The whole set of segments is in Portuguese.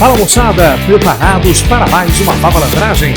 Fala moçada, preparados para mais uma Vavalandragem?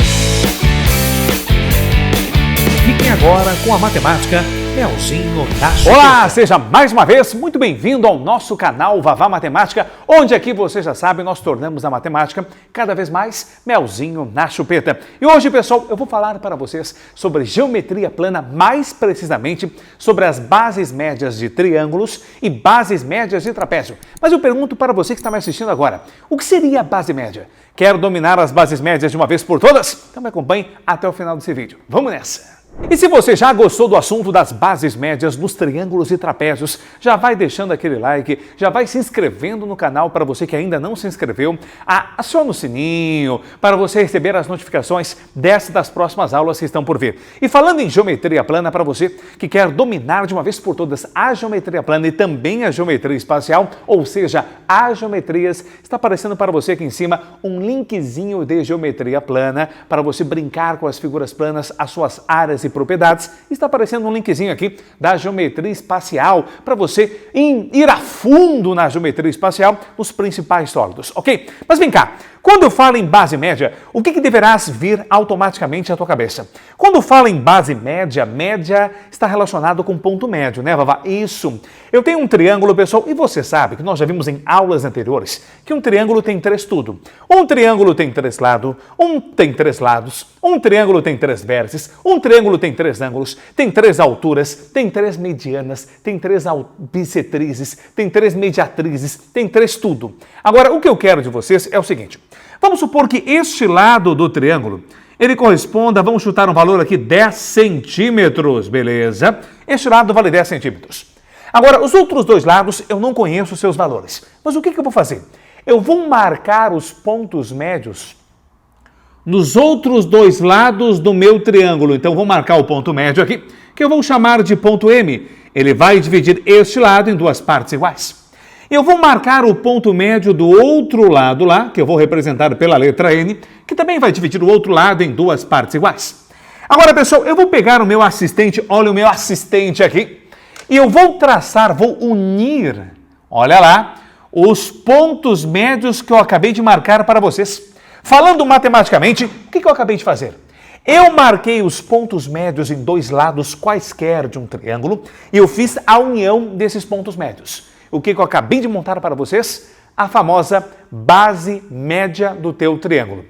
Fiquem agora com a matemática Melzinho na Chupeta. Olá, seja mais uma vez muito bem-vindo ao nosso canal Vavá Matemática, onde aqui você já sabe, nós tornamos a matemática cada vez mais Melzinho na Chupeta. E hoje, pessoal, eu vou falar para vocês sobre geometria plana, mais precisamente sobre as bases médias de triângulos e bases médias de trapézio. Mas eu pergunto para você que está me assistindo agora, o que seria a base média? Quer dominar as bases médias de uma vez por todas? Então me acompanhe até o final desse vídeo. Vamos nessa! E se você já gostou do assunto das bases médias nos triângulos e trapézios, já vai deixando aquele like, já vai se inscrevendo no canal para você que ainda não se inscreveu, aciona o sininho para você receber as notificações das próximas aulas que estão por vir. E falando em geometria plana, para você que quer dominar de uma vez por todas a geometria plana e também a geometria espacial, ou seja, as geometrias, está aparecendo para você aqui em cima um linkzinho de geometria plana para você brincar com as figuras planas, as suas áreas e propriedades. Está aparecendo um linkzinho aqui da geometria espacial para você ir a fundo na geometria espacial, nos principais sólidos, ok? Mas vem cá, quando eu falo em base média, o que deverás vir automaticamente à tua cabeça? Quando falo em base média, média está relacionado com ponto médio, né, Vavá? Isso. Eu tenho um triângulo, pessoal, e você sabe que nós já vimos em aulas anteriores que um triângulo tem três tudo. Um triângulo tem três lados, um triângulo tem três vértices, um triângulo tem três ângulos, tem três alturas, tem três medianas, tem três bissetrizes, tem três mediatrizes, tem três tudo. Agora, o que eu quero de vocês é o seguinte. Vamos supor que este lado do triângulo, ele corresponda, vamos chutar um valor aqui, 10 centímetros, beleza? Este lado vale 10 centímetros. Agora, os outros dois lados, eu não conheço os seus valores. Mas o que eu vou fazer? Eu vou marcar os pontos médios nos outros dois lados do meu triângulo. Então, vou marcar o ponto médio aqui, que eu vou chamar de ponto M. Ele vai dividir este lado em duas partes iguais. Eu vou marcar o ponto médio do outro lado lá, que eu vou representar pela letra N, que também vai dividir o outro lado em duas partes iguais. Agora, pessoal, eu vou pegar o meu assistente, olha o meu assistente aqui, e eu vou traçar, vou unir, olha lá, os pontos médios que eu acabei de marcar para vocês. Falando matematicamente, o que eu acabei de fazer? Eu marquei os pontos médios em dois lados quaisquer de um triângulo e eu fiz a união desses pontos médios. O que eu acabei de montar para vocês? A famosa base média do teu triângulo.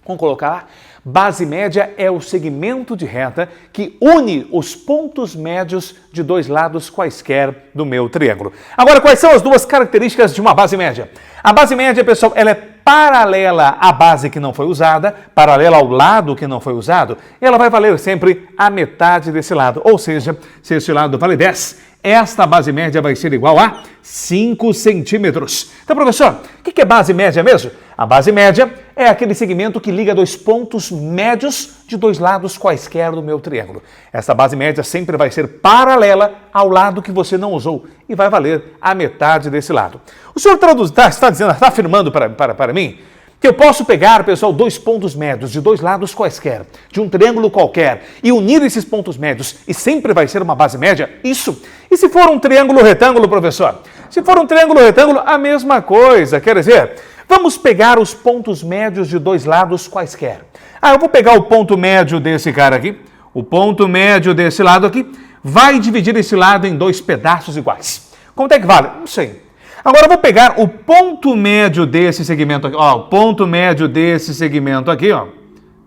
Vamos colocar lá? Base média é o segmento de reta que une os pontos médios de dois lados quaisquer do meu triângulo. Agora, quais são as duas características de uma base média? A base média, pessoal, ela é paralela à base que não foi usada, paralela ao lado que não foi usado, e ela vai valer sempre a metade desse lado. Ou seja, se esse lado vale 10, esta base média vai ser igual a 5 centímetros. Então, professor, o que é base média mesmo? A base média é aquele segmento que liga dois pontos médios de dois lados quaisquer do meu triângulo. Essa base média sempre vai ser paralela ao lado que você não usou e vai valer a metade desse lado. O senhor está afirmando para mim que eu posso pegar, pessoal, dois pontos médios de dois lados quaisquer, de um triângulo qualquer, e unir esses pontos médios e sempre vai ser uma base média? Isso. E se for um triângulo retângulo, professor? Se for um triângulo retângulo, a mesma coisa. Quer dizer, vamos pegar os pontos médios de dois lados quaisquer. Eu vou pegar o ponto médio desse cara aqui, o ponto médio desse lado aqui, vai dividir esse lado em dois pedaços iguais. Quanto é que vale? Não sei. Agora eu vou pegar o ponto médio desse segmento aqui, ó, o ponto médio desse segmento aqui, ó.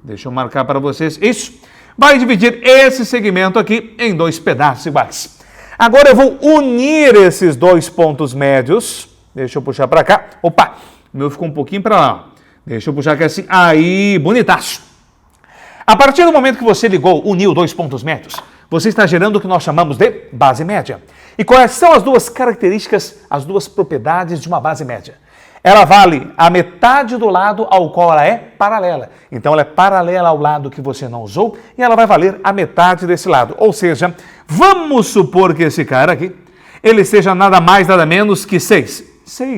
Deixa eu marcar para vocês. Isso. Vai dividir esse segmento aqui em dois pedaços iguais. Agora eu vou unir esses dois pontos médios. Deixa eu puxar para cá. Opa, o meu ficou um pouquinho para lá. Deixa eu puxar aqui assim. Aí, bonitaço. A partir do momento que você uniu dois pontos médios, você está gerando o que nós chamamos de base média. E quais são as duas características, as duas propriedades de uma base média? Ela vale a metade do lado ao qual ela é paralela. Então, ela é paralela ao lado que você não usou e ela vai valer a metade desse lado. Ou seja, vamos supor que esse cara aqui, ele seja nada mais, nada menos que 6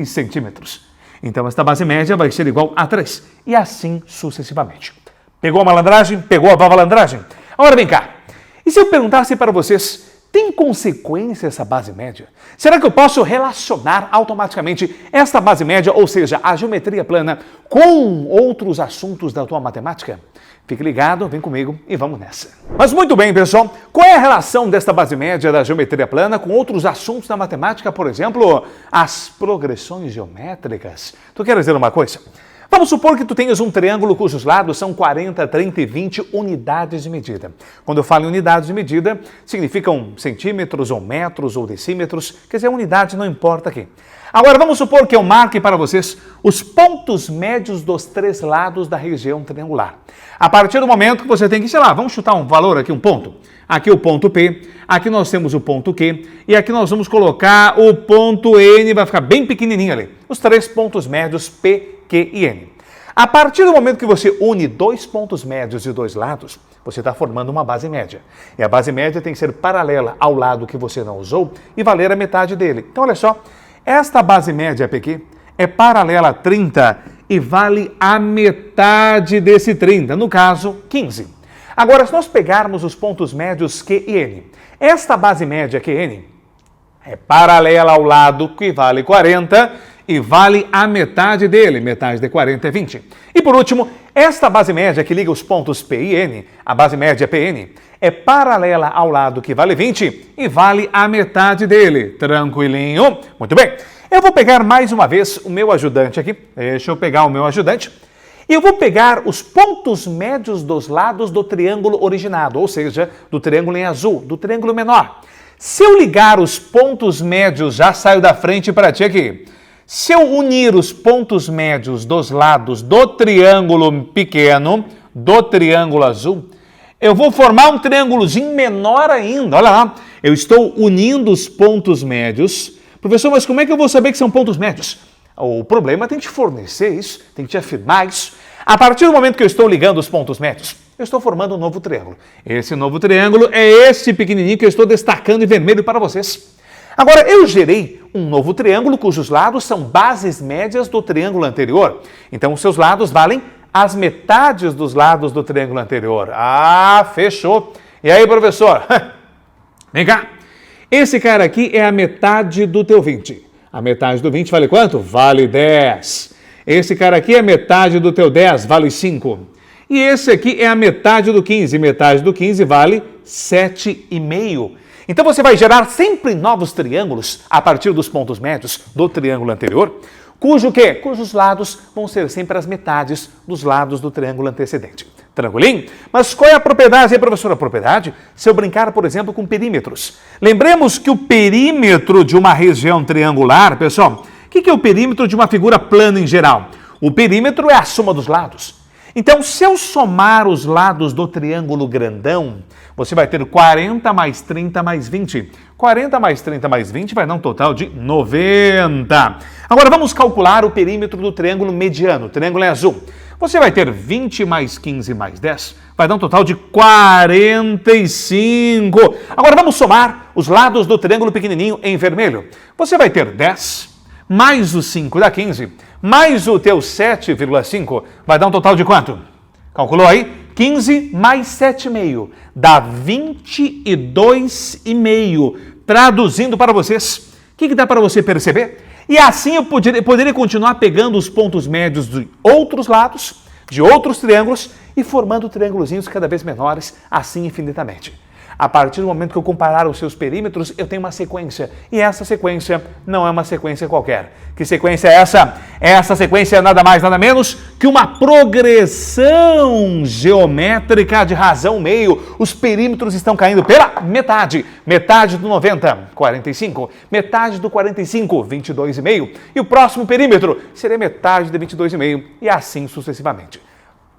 centímetros. Então, esta base média vai ser igual a 3 e assim sucessivamente. Pegou a malandragem? Pegou a vavalandragem? Agora vem cá. E se eu perguntasse para vocês tem consequência essa base média? Será que eu posso relacionar automaticamente esta base média, ou seja, a geometria plana, com outros assuntos da tua matemática? Fique ligado, vem comigo e vamos nessa. Mas muito bem, pessoal, qual é a relação desta base média da geometria plana com outros assuntos da matemática, por exemplo, as progressões geométricas? Tu quer dizer uma coisa? Vamos supor que tu tenhas um triângulo cujos lados são 40, 30 e 20 unidades de medida. Quando eu falo em unidades de medida, significam centímetros ou metros ou decímetros, quer dizer, unidade não importa aqui. Agora vamos supor que eu marque para vocês os pontos médios dos três lados da região triangular. A partir do momento que você tem que, sei lá, vamos chutar um valor aqui, um ponto. Aqui o ponto P, aqui nós temos o ponto Q e aqui nós vamos colocar o ponto N, vai ficar bem pequenininho ali. Os três pontos médios P, Q e N. A partir do momento que você une dois pontos médios de dois lados, você está formando uma base média. E a base média tem que ser paralela ao lado que você não usou e valer a metade dele. Então, olha só, esta base média PQ é paralela a 30 e vale a metade desse 30, no caso, 15. Agora, se nós pegarmos os pontos médios Q e N, esta base média QN é paralela ao lado que vale 40 e vale a metade dele, metade de 40 é 20. E por último, esta base média que liga os pontos P e N, a base média PN, é paralela ao lado que vale 20 e vale a metade dele. Tranquilinho? Muito bem. Eu vou pegar mais uma vez o meu ajudante aqui. Deixa eu pegar o meu ajudante. E eu vou pegar os pontos médios dos lados do triângulo originado, ou seja, do triângulo em azul, do triângulo menor. Se eu ligar os pontos médios, já saio da frente para ti aqui. Se eu unir os pontos médios dos lados do triângulo pequeno, do triângulo azul, eu vou formar um triângulozinho menor ainda. Olha lá, eu estou unindo os pontos médios. Professor, mas como é que eu vou saber que são pontos médios? O problema tem que te fornecer isso, tem que te afirmar isso. A partir do momento que eu estou ligando os pontos médios, eu estou formando um novo triângulo. Esse novo triângulo é esse pequenininho que eu estou destacando em vermelho para vocês. Agora, eu gerei um novo triângulo cujos lados são bases médias do triângulo anterior. Então, os seus lados valem as metades dos lados do triângulo anterior. Ah, fechou. E aí, professor? Vem cá. Esse cara aqui é a metade do teu 20. A metade do 20 vale quanto? Vale 10. Esse cara aqui é a metade do teu 10, vale 5. E esse aqui é a metade do 15. Metade do 15 vale 7,5. Então você vai gerar sempre novos triângulos a partir dos pontos médios do triângulo anterior, cujos lados vão ser sempre as metades dos lados do triângulo antecedente. Tranquilinho? Mas qual é a propriedade aí, professor? A propriedade? Se eu brincar, por exemplo, com perímetros. Lembremos que o perímetro de uma região triangular, pessoal, o que é o perímetro de uma figura plana em geral? O perímetro é a soma dos lados. Então, se eu somar os lados do triângulo grandão, você vai ter 40 mais 30 mais 20. 40 mais 30 mais 20 vai dar um total de 90. Agora, vamos calcular o perímetro do triângulo mediano, o triângulo em azul. Você vai ter 20 mais 15 mais 10, vai dar um total de 45. Agora, vamos somar os lados do triângulo pequenininho em vermelho. Você vai ter 10 mais o 5 dá 15, mais o teu 7,5, vai dar um total de quanto? Calculou aí? 15 mais 7,5, dá 22,5. Traduzindo para vocês, o que dá para você perceber? E assim eu poderia continuar pegando os pontos médios de outros lados, de outros triângulos, e formando triângulozinhos cada vez menores, assim infinitamente. A partir do momento que eu comparar os seus perímetros, eu tenho uma sequência. E essa sequência não é uma sequência qualquer. Que sequência é essa? Essa sequência é nada mais, nada menos que uma progressão geométrica de razão meio. Os perímetros estão caindo pela metade. Metade do 90, 45. Metade do 45, 22,5. E o próximo perímetro seria metade de 22,5. E assim sucessivamente.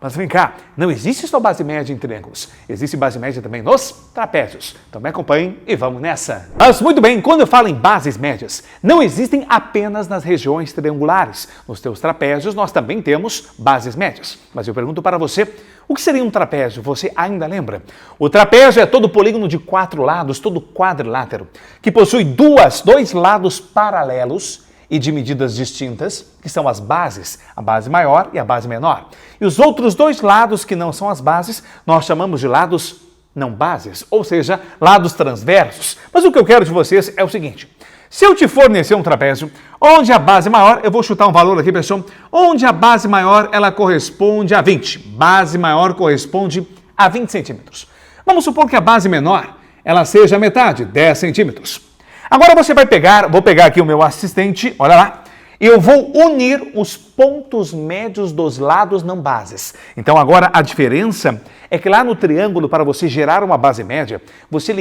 Mas vem cá, não existe só base média em triângulos, existe base média também nos trapézios. Então me acompanhem e vamos nessa. Mas muito bem, quando eu falo em bases médias, não existem apenas nas regiões triangulares. Nos teus trapézios nós também temos bases médias. Mas eu pergunto para você, o que seria um trapézio? Você ainda lembra? O trapézio é todo polígono de 4 lados, todo quadrilátero, que possui dois lados paralelos e de medidas distintas, que são as bases, a base maior e a base menor. E os outros dois lados que não são as bases, nós chamamos de lados não bases, ou seja, lados transversos. Mas o que eu quero de vocês é o seguinte: se eu te fornecer um trapézio, onde a base maior, eu vou chutar um valor aqui, pessoal, onde a base maior ela corresponde a 20, base maior corresponde a 20 centímetros. Vamos supor que a base menor ela seja a metade, 10 centímetros. Agora você vai pegar, vou pegar aqui o meu assistente, olha lá, e eu vou unir os pontos médios dos lados não bases. Então agora a diferença é que lá no triângulo, para você gerar uma base média, você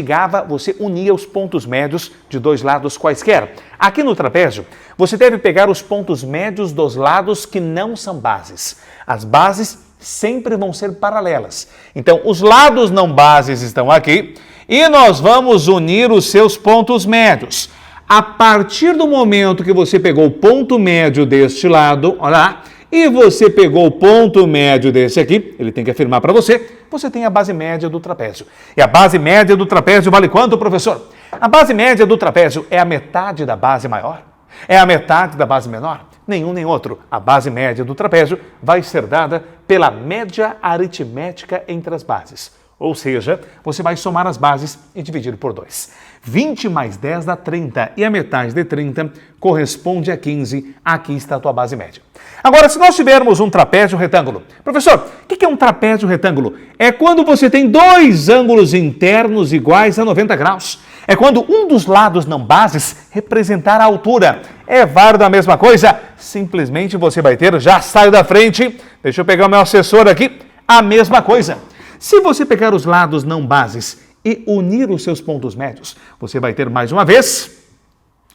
unia os pontos médios de dois lados quaisquer. Aqui no trapézio, você deve pegar os pontos médios dos lados que não são bases. As bases sempre vão ser paralelas. Então os lados não bases estão aqui e nós vamos unir os seus pontos médios. A partir do momento que você pegou o ponto médio deste lado, olha lá, e você pegou o ponto médio desse aqui, ele tem que afirmar para você, você tem a base média do trapézio. E a base média do trapézio vale quanto, professor? A base média do trapézio é a metade da base maior? É a metade da base menor? Nenhum nem outro. A base média do trapézio vai ser dada pela média aritmética entre as bases. Ou seja, você vai somar as bases e dividir por 2. 20 mais 10 dá 30 e a metade de 30 corresponde a 15. Aqui está a tua base média. Agora, se nós tivermos um trapézio retângulo, professor, o que é um trapézio retângulo? É quando você tem dois ângulos internos iguais a 90 graus. É quando um dos lados não bases representar a altura. É válido a mesma coisa? Simplesmente você vai ter, já saio da frente, deixa eu pegar o meu assessor aqui, a mesma coisa. Se você pegar os lados não bases e unir os seus pontos médios, você vai ter mais uma vez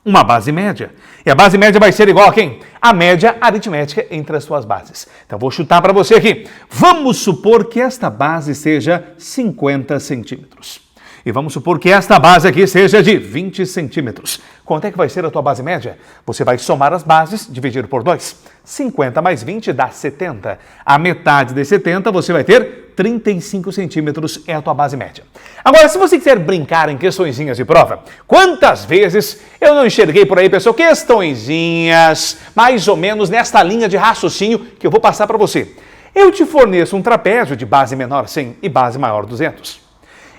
uma base média. E a base média vai ser igual a quem? A média aritmética entre as suas bases. Então vou chutar para você aqui. Vamos supor que esta base seja 50 centímetros. E vamos supor que esta base aqui seja de 20 centímetros. Quanto é que vai ser a tua base média? Você vai somar as bases, dividir por 2. 50 mais 20 dá 70. A metade de 70 você vai ter 35 centímetros, é a tua base média. Agora, se você quiser brincar em questõezinhas de prova, quantas vezes eu não enxerguei por aí, pessoal, questõezinhas mais ou menos nesta linha de raciocínio que eu vou passar para você. Eu te forneço um trapézio de base menor 100 e base maior 200.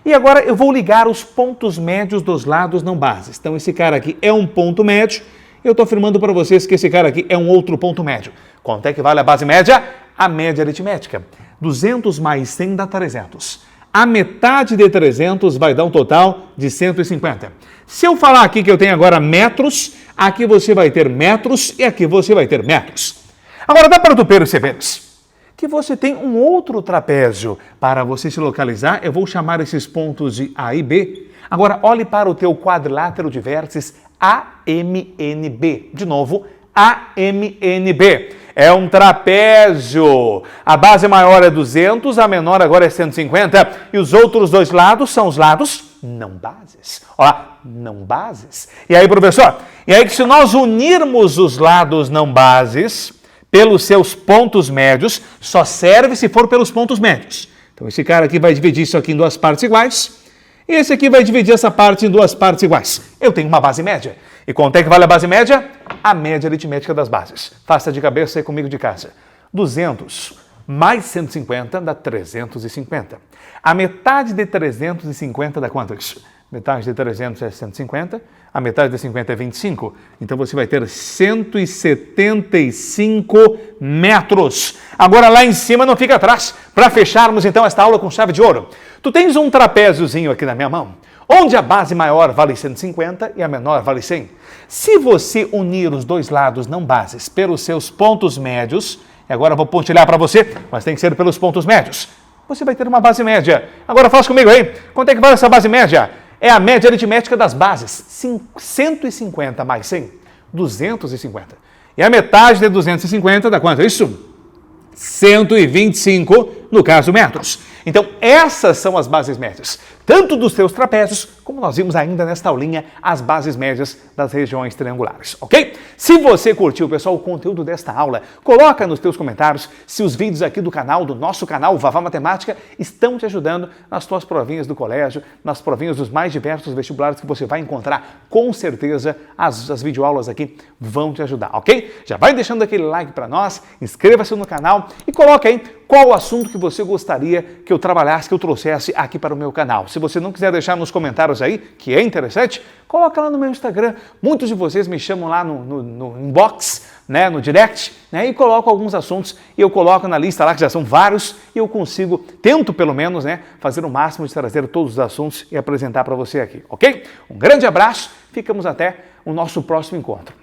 E agora eu vou ligar os pontos médios dos lados não bases. Então esse cara aqui é um ponto médio. Eu estou afirmando para vocês que esse cara aqui é um outro ponto médio. Quanto é que vale a base média? A média aritmética. 200 mais 100 dá 300. A metade de 300 vai dar um total de 150. Se eu falar aqui que eu tenho agora metros, aqui você vai ter metros e aqui você vai ter metros. Agora dá para tu perceber que você tem um outro trapézio. Para você se localizar, eu vou chamar esses pontos de A e B. Agora, olhe para o teu quadrilátero de vértices AMNB. De novo, AMNB. É um trapézio. A base maior é 200, a menor agora é 150. E os outros dois lados são os lados não bases. Olha lá, não bases. E aí, professor? E aí que se nós unirmos os lados não bases pelos seus pontos médios, só serve se for pelos pontos médios. Então esse cara aqui vai dividir isso aqui em duas partes iguais, e esse aqui vai dividir essa parte em duas partes iguais. Eu tenho uma base média. E quanto é que vale a base média? A média aritmética das bases. Faça de cabeça aí comigo de casa. 200 mais 150 dá 350. A metade de 350 dá quanto isso? Metade de 300 é 150, a metade de 50 é 25. Então você vai ter 175 metros. Agora lá em cima não fica atrás. Para fecharmos então esta aula com chave de ouro. Tu tens um trapéziozinho aqui na minha mão, onde a base maior vale 150 e a menor vale 100. Se você unir os dois lados não bases pelos seus pontos médios, e agora eu vou pontilhar para você, mas tem que ser pelos pontos médios, você vai ter uma base média. Agora faz comigo aí. Quanto é que vale essa base média? É a média aritmética das bases. 150 mais 100, 250. E a metade de 250 dá quanto? Isso? 125, no caso, metros. Então, essas são as bases médias, tanto dos seus trapézios, como nós vimos ainda nesta aulinha, as bases médias das regiões triangulares, ok? Se você curtiu, pessoal, o conteúdo desta aula, coloca nos teus comentários se os vídeos aqui do canal, do nosso canal Vavá Matemática, estão te ajudando nas tuas provinhas do colégio, nas provinhas dos mais diversos vestibulares que você vai encontrar. Com certeza, as videoaulas aqui vão te ajudar, ok? Já vai deixando aquele like para nós, inscreva-se no canal e coloca aí qual o assunto que você gostaria que eu trabalhasse, que eu trouxesse aqui para o meu canal. Se você não quiser deixar nos comentários aí, que é interessante, coloca lá no meu Instagram. Muitos de vocês me chamam lá no inbox, né, no direct, né, e colocam alguns assuntos e eu coloco na lista lá, que já são vários, e eu consigo, tento pelo menos, né, fazer o máximo de trazer todos os assuntos e apresentar para você aqui, ok? Um grande abraço, ficamos até o nosso próximo encontro.